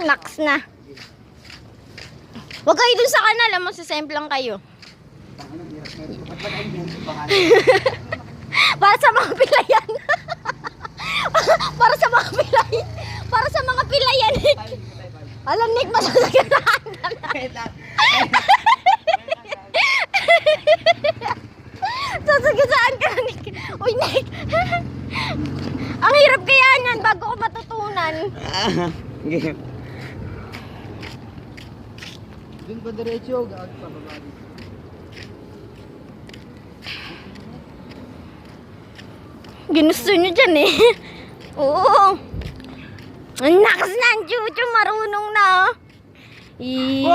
Naks na. Huwag kayo dun sa kanal, magsisemple lang kayo. Para sa mga pilayan. Para sa mga pilayan. Para sa mga pilayan, Nick. Alam, Nick, masasagasaan ka na. Sasagasaan ka na, Nick. Uy, Nick. Ang hirap kaya niyan bago ko matutunan. Game. Dun pa diretso, gawin pa babali. Ginusto nyo dyan eh. Oo. Ang nakas na ang chuchu, marunong na. Wait.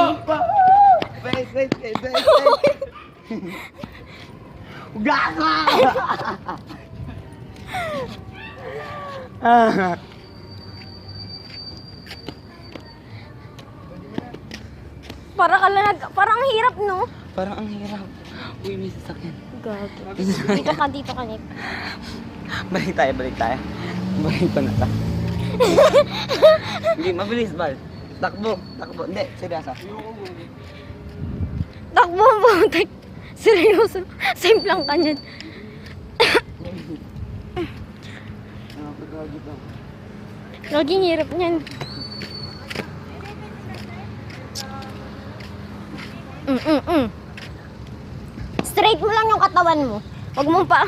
Gaga! Parang ang hirap, no? Parang ang hirap. Uy, may sasakyan. Dito ka, Nick. Balik tayo. Balik pa na ta. Hindi, mabilis, Bal. Takbo. Hindi, seryoso. Takbo mo, Tek. Seryoso. Simple lang ka niyan. Nakapagkagit ako. Laging hirap niyan. Straight mo lang yung katawan mo. Huwag mo pa.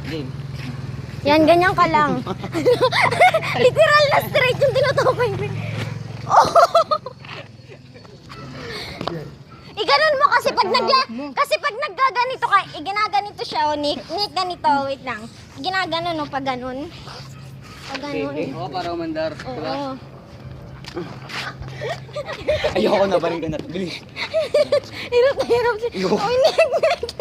Game. Yan, ganyan ka lang. Literal na straight yung tinutukoy mo. Oh! Iganon mo kasi pag naggaganito ka, ginaganito siya, oh, Nick, ganito, wait lang. Ginaganon, oh, pag ganon. Pag ganon. Oo, para umandar. Oo. Ayoko na, balik ka na. Bilis. Hirap na hirap siya. Ayoko. Oh, Nick.